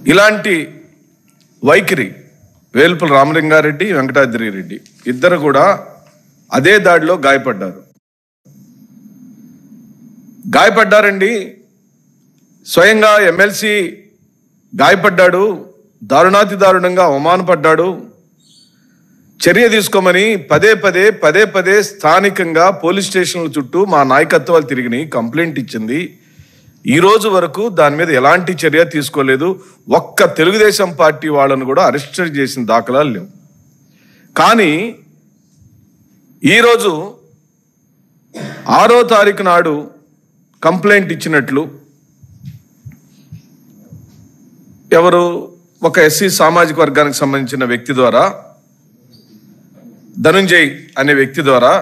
ఇలాంటి వైఖరి వేల్పుల రామలింగారెడ్డి, వెంకటాద్రి రెడ్డి ఇద్దరు కూడా అదే దాడిలో గాయపడ్డారండి. స్వయంగా ఎమ్మెల్సీ గాయపడ్డాడు, దారుణాతి దారుణంగా అవమానపడ్డాడు. చర్య తీసుకోమని పదే పదే స్థానికంగా పోలీస్ స్టేషన్ల చుట్టూ మా నాయకత్వాలు తిరిగినాయి, కంప్లైంట్ ఇచ్చింది. ఈ రోజు వరకు దాని మీద ఎలాంటి చర్య తీసుకోలేదు. ఒక్క తెలుగుదేశం పార్టీ వాళ్ళను కూడా అరెస్ట్ చేసిన దాఖలాలు లేవు. కానీ ఈరోజు 6వ తారీఖు నాడు కంప్లైంట్ ఇచ్చినట్లు ఎవరు ఒక ఎస్సీ సామాజిక వర్గానికి సంబంధించిన వ్యక్తి ద్వారా, ధనుంజయ్ అనే వ్యక్తి ద్వారా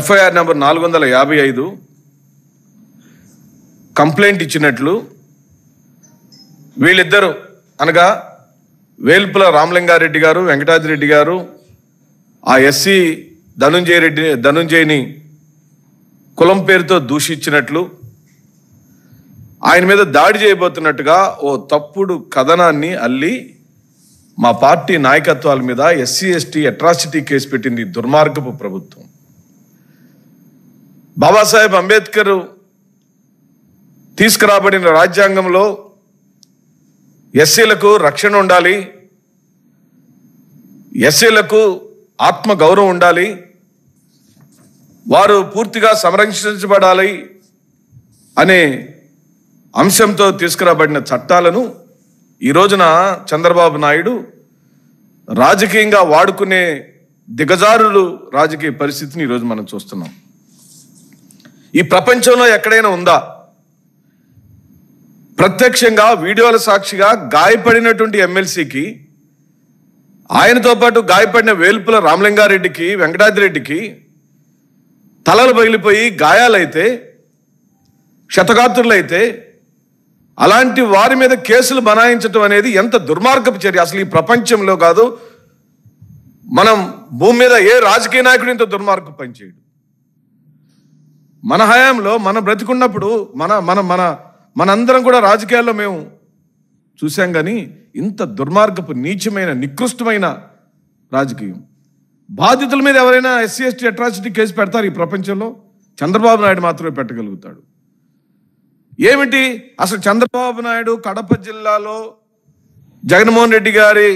ఎఫ్ఐఆర్ నెంబర్ 455 కంప్లైంట్ ఇచ్చినట్లు వీళ్ళిద్దరు అనగా వేల్పుల రామలింగారెడ్డి గారు, వెంకటాద్రి రెడ్డి గారు ఆ ఎస్సీ ధనుంజయ్ని కులం పేరుతో దూషించినట్లు, ఆయన మీద దాడి చేయబోతున్నట్టుగా ఓ తప్పుడు కథనాన్ని అల్లి మా పార్టీ నాయకత్వాల మీద ఎస్సీ ఎస్టీ అట్రాసిటీ కేసు పెట్టింది దుర్మార్గపు ప్రభుత్వం. బాబాసాహెబ్ అంబేద్కర్ తీసుకురాబడిన రాజ్యాంగంలో ఎస్సీలకు రక్షణ ఉండాలి, ఎస్సీలకు ఆత్మ గౌరవం ఉండాలి, వారు పూర్తిగా సంరక్షించబడాలి అనే అంశంతో తీసుకురాబడిన చట్టాలను ఈ రోజున చంద్రబాబు నాయుడు రాజకీయంగా వాడుకునే దిగజారులు రాజకీయ పరిస్థితిని ఈరోజు మనం చూస్తున్నాం. ఈ ప్రపంచంలో ఎక్కడైనా ఉందా? ప్రత్యక్షంగా వీడియోల సాక్షిగా గాయపడినటువంటి ఎమ్మెల్సీకి, ఆయనతో పాటు గాయపడిన వేల్పుల రామలింగారెడ్డికి, వెంకటాద్రి రెడ్డికి తలలు పగిలిపోయి గాయాలైతే, క్షతగాత్రులైతే అలాంటి వారి మీద కేసులు బనాయించడం అనేది ఎంత దుర్మార్గపు చర్య. అసలు ఈ ప్రపంచంలో కాదు, మనం భూమి మీద ఏ రాజకీయ నాయకుడు ఇంత దుర్మార్గం పనిచేయడు. మన హయాంలో మనం బ్రతికున్నప్పుడు మనందరం కూడా రాజకీయాల్లో మేము చూసాం. కానీ ఇంత దుర్మార్గపు నీచమైన నికృష్టమైన రాజకీయం, బాధితుల మీద ఎవరైనా ఎస్సీ ఎస్టీ అట్రాసిటీ కేసు పెడతారు ఈ ప్రపంచంలో? చంద్రబాబు నాయుడు మాత్రమే పెట్టగలుగుతాడు. ఏమిటి అసలు చంద్రబాబు నాయుడు కడప జిల్లాలో జగన్మోహన్ రెడ్డి గారి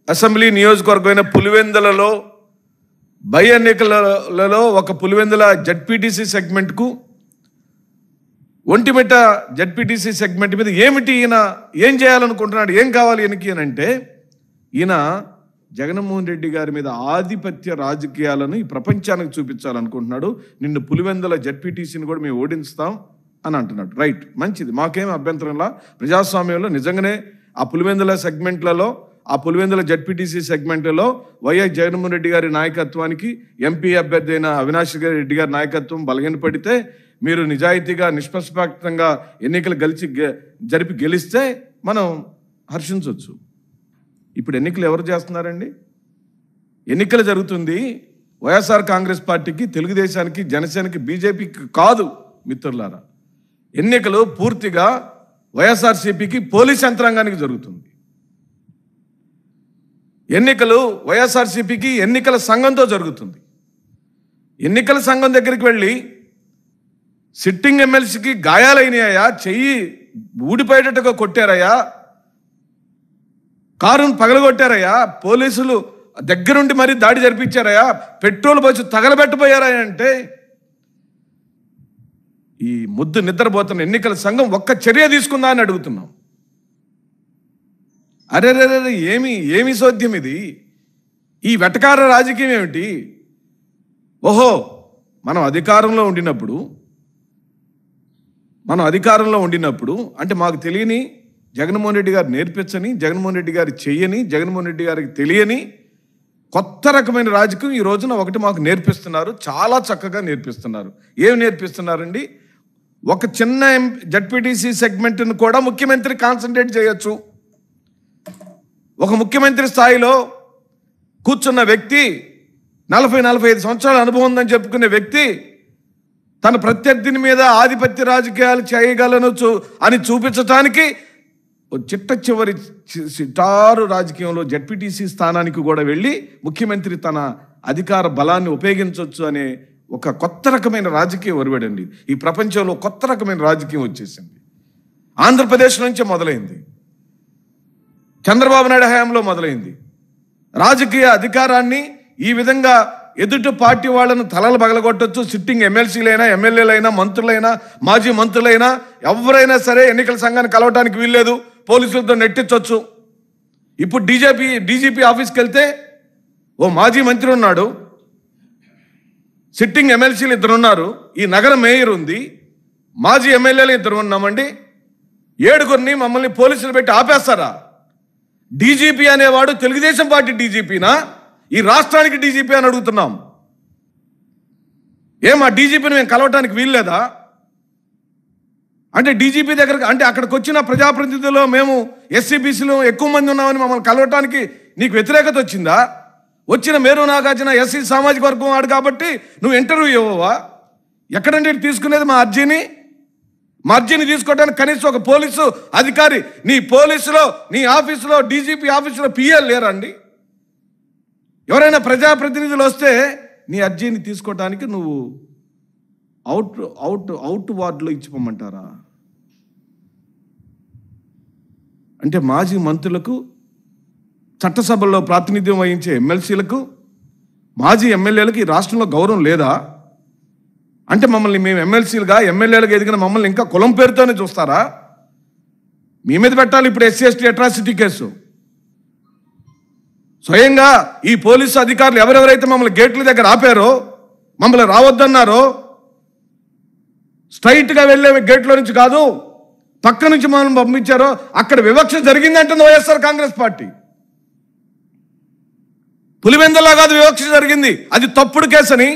అసెంబ్లీ నియోజకవర్గమైన పులివెందులలో బై ఎన్నికలలో ఒక పులివెందుల జడ్పీటీసీ సెగ్మెంట్కు, ఒంటిమిట్ట జడ్పీటీసీ సెగ్మెంట్ మీద ఏమిటి ఈయన ఏం చేయాలనుకుంటున్నాడు, ఏం కావాలి ఈయనకి అని అంటే, ఈయన జగన్మోహన్ రెడ్డి గారి మీద ఆధిపత్య రాజకీయాలను ఈ ప్రపంచానికి చూపించాలనుకుంటున్నాడు. నిన్ను పులివెందుల జడ్పీటీసీని కూడా మేము ఓడిస్తాం అని అంటున్నాడు. రైట్, మంచిది, మాకేం అభ్యంతరంలా. ప్రజాస్వామ్యంలో నిజంగానే ఆ పులివెందుల సెగ్మెంట్లలో, ఆ పులివెందుల జడ్పీటీసీ సెగ్మెంట్లలో వైఎస్ జగన్మోహన్ రెడ్డి గారి నాయకత్వానికి, ఎంపీ అభ్యర్థి అయిన అవినాష్ రెడ్డి గారి నాయకత్వం బలహీనపడితే, మీరు నిజాయితీగా నిష్పక్షపాతంగా ఎన్నికలు జరిపి గెలిస్తే మనం హర్షించవచ్చు. ఇప్పుడు ఎన్నికలు ఎవరు చేస్తున్నారండి? ఎన్నికలు జరుగుతుంది వైఎస్ఆర్ కాంగ్రెస్ పార్టీకి, తెలుగుదేశానికి, జనసేనకి, బీజేపీకి కాదు మిత్రులారా. ఎన్నికలు పూర్తిగా వైఎస్ఆర్సీపీకి, పోలీస్ యంత్రాంగానికి జరుగుతుంది. ఎన్నికలు వైఎస్ఆర్సీపీకి ఎన్నికల సంఘంతో జరుగుతుంది. ఎన్నికల సంఘం దగ్గరికి వెళ్ళి సిట్టింగ్ ఎమ్మెల్సీకి గాయాలైనాయా, చెయ్యి ఊడిపోయేటట్టుగా కొట్టారయ్యా, కారును పగలగొట్టారయ్యా, పోలీసులు దగ్గరుండి మరీ దాడి జరిపించారయ్యా, పెట్రోల్ పోసి తగలబెట్టబోయారయ్యా అంటే ఈ ముద్దు నిద్రపోతున్న ఎన్నికల సంఘం ఒక్క చర్య తీసుకుందా అని అడుగుతున్నాం. అరే ఏమి సోద్యం ఇది? ఈ వెటకార రాజకీయం ఏమిటి? ఓహో, మనం అధికారంలో ఉండినప్పుడు అంటే మాకు తెలియని, జగన్మోహన్ రెడ్డి గారు నేర్పించని, జగన్మోహన్ రెడ్డి గారు చెయ్యని, జగన్మోహన్ రెడ్డి గారికి తెలియని కొత్త రకమైన రాజకీయం ఈ రోజున ఒకటి మాకు నేర్పిస్తున్నారు. చాలా చక్కగా నేర్పిస్తున్నారు. ఏమి నేర్పిస్తున్నారండి? ఒక చిన్న జడ్పీటీసీ సెగ్మెంట్ను కూడా ముఖ్యమంత్రి కాన్సన్ట్రేట్ చేయొచ్చు. ఒక ముఖ్యమంత్రి స్థాయిలో కూర్చున్న వ్యక్తి, 40-45 సంవత్సరాల అనుభవం ఉందని చెప్పుకునే వ్యక్తి తన ప్రత్యర్థిని మీద ఆధిపత్య రాజకీయాలు చేయగలను అని చూపించడానికి చిట్ట చివరి సిటారు రాజకీయంలో జడ్పీటీసీ స్థానానికి కూడా వెళ్ళి ముఖ్యమంత్రి తన అధికార బలాన్ని ఉపయోగించవచ్చు అనే ఒక కొత్త రకమైన రాజకీయం ఒరవడండి. ఈ ప్రపంచంలో కొత్త రకమైన రాజకీయం వచ్చేసింది. ఆంధ్రప్రదేశ్ నుంచే మొదలైంది, చంద్రబాబు నాయుడు హయాంలో మొదలైంది. రాజకీయ అధికారాన్ని ఈ విధంగా ఎదుటి పార్టీ వాళ్ళను తలలు పగలగొట్టచ్చు. సిట్టింగ్ ఎమ్మెల్సీలైనా, ఎమ్మెల్యేలైనా, మంత్రులైనా, మాజీ మంత్రులైనా ఎవరైనా సరే ఎన్నికల సంఘాన్ని కలవటానికి వీల్లేదు, పోలీసులతో నెట్టించవచ్చు. ఇప్పుడు డీజీపీ ఆఫీస్కి వెళ్తే ఓ మాజీ మంత్రి ఉన్నాడు, సిట్టింగ్ ఎమ్మెల్సీలు 2 ఉన్నారు, ఈ నగర మేయర్ ఉంది, మాజీ ఎమ్మెల్యేలు 2 ఉన్నామండి. 7గురిని మమ్మల్ని పోలీసులు పెట్టి ఆపేస్తారా? డీజీపీ అనేవాడు తెలుగుదేశం పార్టీ డీజీపీనా, ఈ రాష్ట్రానికి డీజీపీ అని అడుగుతున్నాం. ఆ డీజీపీని మేము కలవటానికి వీల్లేదా? అంటే డీజీపీ దగ్గరకు, అంటే అక్కడికి వచ్చిన ప్రజాప్రతినిధులు మేము ఎస్సీబీసీలు ఎక్కువ మంది ఉన్నామని మమ్మల్ని కలవటానికి నీకు వ్యతిరేకత వచ్చిందా? వచ్చిన మేరు నాగార్జున ఎస్సీ సామాజిక వర్గం వాడు కాబట్టి నువ్వు ఇంటర్వ్యూ ఇవ్వవా? ఎక్కడంటే తీసుకునేది మా అర్జీని తీసుకోవడానికి కనీసం ఒక పోలీసు అధికారి నీ ఆఫీసులో డీజీపీ ఆఫీసులో పిఎల్ లేరండి? ఎవరైనా ప్రజాప్రతినిధులు వస్తే నీ అర్జీని తీసుకోవడానికి నువ్వు అవుట్ వార్డులో ఇచ్చిపోమంటారా? అంటే మాజీ మంత్రులకు, చట్టసభల్లో ప్రాతినిధ్యం వహించే ఎమ్మెల్సీలకు, మాజీ ఎమ్మెల్యేలకు ఈ రాష్ట్రంలో గౌరవం లేదా? అంటే మమ్మల్ని మేము ఎమ్మెల్యేలుగా ఎదిగిన మమ్మల్ని ఇంకా కులం పేరుతోనే చూస్తారా? మీ మీద పెట్టాలి ఇప్పుడు ఎస్సీ ఎస్టీ అట్రాసిటీ కేసు. స్వయంగా ఈ పోలీసు అధికారులు ఎవరెవరైతే మమ్మల్ని గేట్ల దగ్గర ఆపారో, మమ్మల్ని రావద్దన్నారో, స్ట్రైట్గా వెళ్ళే గేట్లో నుంచి కాదు పక్క నుంచి మమ్మల్ని పంపించారో, అక్కడ వివక్ష జరిగిందంటుంది వైఎస్ఆర్ కాంగ్రెస్ పార్టీ. పులివెందులా కాదు వివక్ష జరిగింది, అది తప్పుడు కేసని,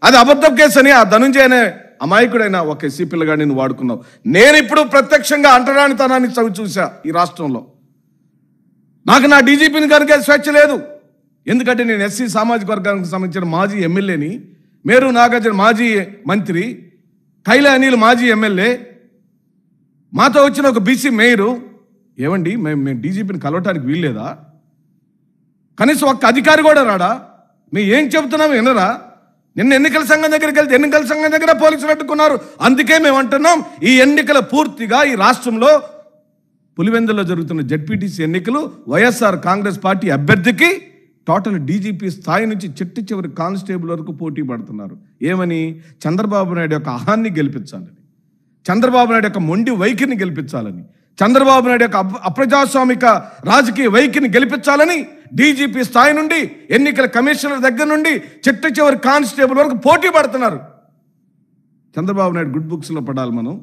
అది అబద్ధం కేసని ఆ ధనుంజయ అనే అమాయకుడైన ఒక ఎస్సీ పిల్లగాడిని నువ్వు వాడుకున్నావు. నేను ఇప్పుడు ప్రత్యక్షంగా అంటరానితనాన్ని చూసా ఈ రాష్ట్రంలో. నాకు నా డీజీపీని కనుక స్వేచ్ఛ లేదు. ఎందుకంటే నేను ఎస్సీ సామాజిక వర్గానికి సంబంధించిన మాజీ ఎమ్మెల్యేని, మేరు నాగార్జున మాజీ మంత్రి, కైలా అనిల్ మాజీ ఎమ్మెల్యే, మాతో వచ్చిన ఒక బీసీ మేయరు. ఏమండి మేము డీజీపీని కలవటానికి వీల్లేదా? కనీసం ఒక్క అధికారి కూడా రాడా? మేము ఏం చెబుతున్నాము వినరా? నిన్న ఎన్నికల సంఘం దగ్గరికి వెళ్తే ఎన్నికల సంఘం దగ్గర పోలీసులు అడ్డుకున్నారు. అందుకే మేము అంటున్నాం, ఈ ఎన్నికల పూర్తిగా ఈ రాష్ట్రంలో పులివెందులో జరుగుతున్న జడ్పీటీసీ ఎన్నికలు వైఎస్ఆర్ కాంగ్రెస్ పార్టీ అభ్యర్థికి టోటల్ డీజీపీ స్థాయి నుంచి చివరి కానిస్టేబుల్ వరకు పోటీ పడుతున్నారు. ఏమని? చంద్రబాబు నాయుడు యొక్క అహాన్ని గెలిపించాలని, చంద్రబాబు నాయుడు యొక్క మొండి వైఖరిని గెలిపించాలని, చంద్రబాబు నాయుడు యొక్క అప్రజాస్వామిక రాజకీయ వైఖరిని గెలిపించాలని డీజీపీ స్థాయి నుండి, ఎన్నికల కమిషనర్ దగ్గర నుండి చివరి కానిస్టేబుల్ వరకు పోటీ పడుతున్నారు. చంద్రబాబు నాయుడు గుడ్ బుక్స్లో పడాలి. మనం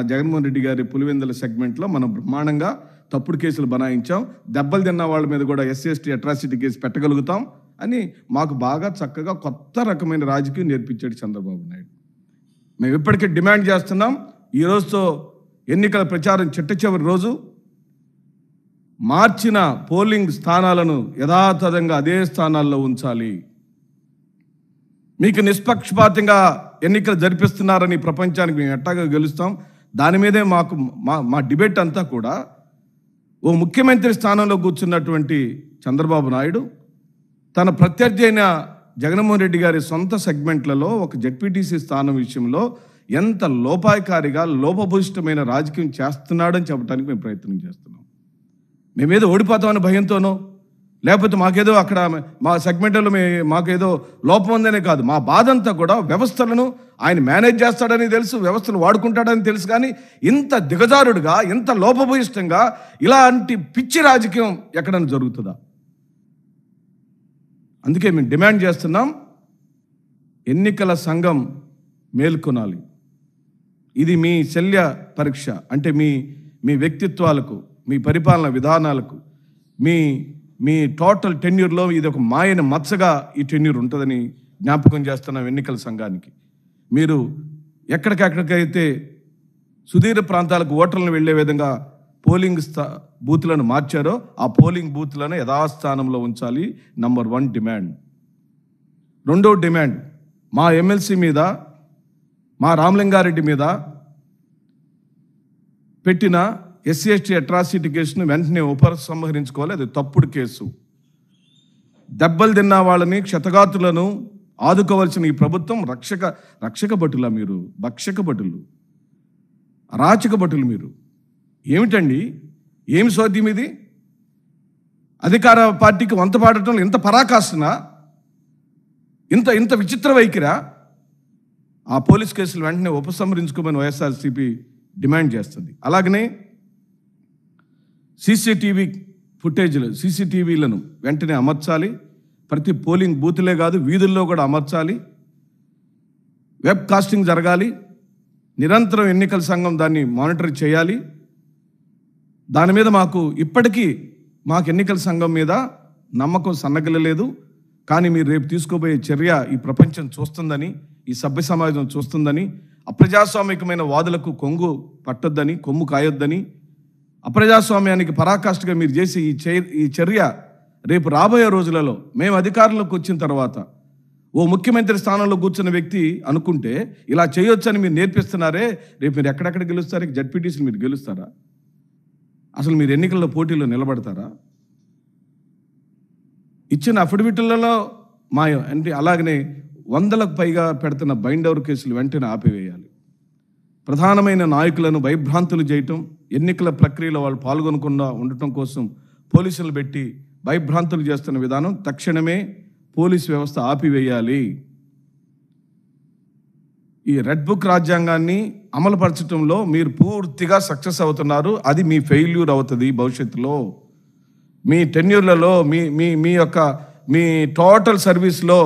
జగన్మోహన్ రెడ్డి గారి పులివెందుల సెగ్మెంట్లో మనం బ్రహ్మాండంగా తప్పుడు కేసులు బనాయించాం, దెబ్బలు తిన్న వాళ్ళ మీద కూడా ఎస్సీ ఎస్టీ అట్రాసిటీ కేసు పెట్టగలుగుతాం అని మాకు బాగా చక్కగా కొత్త రకమైన రాజకీయం నేర్పించాడు చంద్రబాబు నాయుడు. మేము ఇప్పటికే డిమాండ్ చేస్తున్నాం, ఈ రోజుతో ఎన్నికల ప్రచారం చివరి రోజు. మార్చిన పోలింగ్ స్థానాలను యథాతథంగా అదే స్థానాల్లో ఉంచాలి. మీకు నిష్పక్షపాతంగా ఎన్నికలు జరిపిస్తున్నారని ప్రపంచానికి మేము ఎట్టాగా గెలుస్తాం. దాని మీదే మా డిబేట్ అంతా కూడా ఓ ముఖ్యమంత్రి స్థానంలో కూర్చున్నటువంటి చంద్రబాబు నాయుడు తన ప్రత్యర్థి అయిన జగన్మోహన్ రెడ్డి గారి సొంత సెగ్మెంట్లలో ఒక జడ్పీటీసీ స్థానం విషయంలో ఎంత లోపాయకారిగా లోపభూయిష్టమైన రాజకీయం చేస్తున్నాడని చెప్పడానికి మేము ప్రయత్నం చేస్తున్నాం. మేమేదో ఓడిపోతామని భయంతోనో, లేకపోతే మాకేదో అక్కడ మా సెగ్మెంట్లో మాకేదో లోపం ఉందనే కాదు, మా బాధ అంతా కూడా వ్యవస్థలను ఆయన మేనేజ్ చేస్తాడని తెలుసు, వ్యవస్థలు వాడుకుంటాడని తెలుసు. కానీ ఇంత దిగజారుడుగా, ఇంత లోపభూయిష్టంగా ఇలాంటి పిచ్చి రాజకీయం ఎక్కడైనా జరుగుతుందా? అందుకే మేము డిమాండ్ చేస్తున్నాం, ఎన్నికల సంఘం మేల్కొనాలి. ఇది మీ శల్య పరీక్ష. అంటే మీ వ్యక్తిత్వాలకు, మీ పరిపాలన విధానాలకు, మీ టోటల్ టెన్యూర్లో ఇది ఒక మాయన మచ్చగా ఈ టెన్యూర్ ఉంటుందని జ్ఞాపకం చేస్తున్నాం ఎన్నికల సంఘానికి. మీరు ఎక్కడికైతే సుదీర్ఘ ప్రాంతాలకు ఓటర్లను వెళ్లే విధంగా పోలింగ్ బూత్లను మార్చారో ఆ పోలింగ్ బూత్లను యథాస్థానంలో ఉంచాలి. Number 1 demand. రెండో డిమాండ్, మా ఎమ్మెల్సీ మీద మా రామలింగారెడ్డి మీద పెట్టిన SC/ST అట్రాసిటీ కేసును వెంటనే ఉపసంహరించుకోవాలి. అది తప్పుడు కేసు. దెబ్బలు తిన్న వాళ్ళని, క్షతగాతులను ఆదుకోవాల్సిన ఈ ప్రభుత్వం రక్షక భటులా మీరు? భక్షక భటులు, అరాచక భటులు మీరు. ఏమిటండి? ఏమి సోద్యం ఇది? అధికార పార్టీకి వంత పాడటంలో ఇంత పరాకాస్తున్నా, ఇంత విచిత్ర వైఖరా? ఆ పోలీస్ కేసులు వెంటనే ఉపసంహరించుకోమని వైఎస్ఆర్సీపీ డిమాండ్ చేస్తుంది. అలాగనే సీసీటీవీలను వెంటనే అమర్చాలి. ప్రతి పోలింగ్ బూత్లే కాదు, వీధుల్లో కూడా అమర్చాలి. వెబ్ కాస్టింగ్ జరగాలి. నిరంతరం ఎన్నికల సంఘం దాన్ని మానిటర్ చేయాలి. దాని మీద ఇప్పటికీ మాకు ఎన్నికల సంఘం మీద నమ్మకం సన్నగిల్లలేదు. కానీ మీరు రేపు తీసుకోబోయే చర్య ఈ ప్రపంచం చూస్తుందని, ఈ సభ్య సమాజం చూస్తుందని, అప్రజాస్వామికమైన వాదులకు కొమ్ము కాయొద్దని, అప్రజాస్వామ్యానికి పరాకాష్ఠగా మీరు చేసే ఈ చర్య రేపు రాబోయే రోజులలో మేము అధికారంలోకి వచ్చిన తర్వాత ఓ ముఖ్యమంత్రి స్థానంలో కూర్చున్న వ్యక్తి అనుకుంటే ఇలా చేయొచ్చని మీరు నేర్పిస్తున్నారే, రేపు మీరు ఎక్కడెక్కడ గెలుస్తారు? జడ్పీటీసీలు మీరు గెలుస్తారా? అసలు మీరు ఎన్నికల్లో పోటీలో నిలబడతారా? ఇచ్చిన అఫిడవిట్లలో మాయం అంటే, అలాగనే 100లకు పైగా పెడుతున్న బైండవర్ కేసులు వెంటనే ఆపివేయాలి. ప్రధానమైన నాయకులను భయభ్రాంతులు చేయటం, ఎన్నికల ప్రక్రియలో వాళ్ళు పాల్గొనకుండా ఉండటం కోసం పోలీసులు పెట్టి భయభ్రాంతులు చేస్తున్న విధానం తక్షణమే పోలీస్ వ్యవస్థ ఆపివేయాలి. ఈ రెడ్ బుక్ రాజ్యాంగాన్ని అమలుపరచడంలో మీరు పూర్తిగా సక్సెస్ అవుతున్నారు. అది మీ ఫెయిల్యూర్ అవుతుంది భవిష్యత్తులో. మీ టెన్యూర్లలో, మీ టోటల్ సర్వీస్లో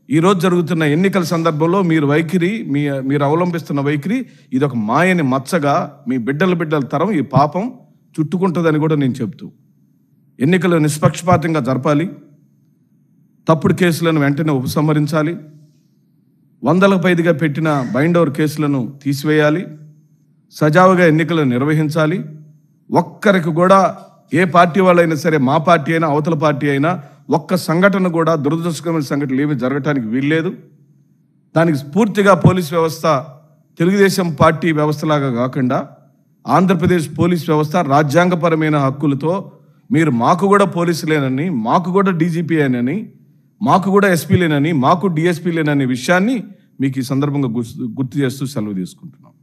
ఈరోజు జరుగుతున్న ఎన్నికల సందర్భంలో మీరు అవలంబిస్తున్న వైఖరి ఇది ఒక మాయని మచ్చగా మీ బిడ్డల తరం ఈ పాపం చుట్టుకుంటుందని కూడా నేను చెప్తూ, ఎన్నికలు నిష్పక్షపాతంగా జరపాలి. తప్పుడు కేసులను వెంటనే ఉపసంహరించాలి. 100లకు పైగా పెట్టిన బైండోవర్ కేసులను తీసివేయాలి. సజావుగా ఎన్నికలను నిర్వహించాలి. ఒక్కరికి కూడా, ఏ పార్టీ వాళ్ళైనా సరే, మా పార్టీ అయినా అవతల పార్టీ అయినా, ఒక్క సంఘటన కూడా, దురదృష్టకరమైన సంఘటనలు ఏమీ జరగటానికి వీల్లేదు. దానికి పూర్తిగా పోలీస్ వ్యవస్థ తెలుగుదేశం పార్టీ వ్యవస్థలాగా కాకుండా ఆంధ్రప్రదేశ్ పోలీస్ వ్యవస్థ రాజ్యాంగపరమైన హక్కులతో, మీరు మాకు కూడా పోలీసులేనని, మాకు కూడా డీజీపీ అని, మాకు కూడా ఎస్పీలేనని, మాకు డిఎస్పీలేననే విషయాన్ని మీకు ఈ సందర్భంగా గుర్తు చేస్తూ సెలవు తీసుకుంటున్నాం.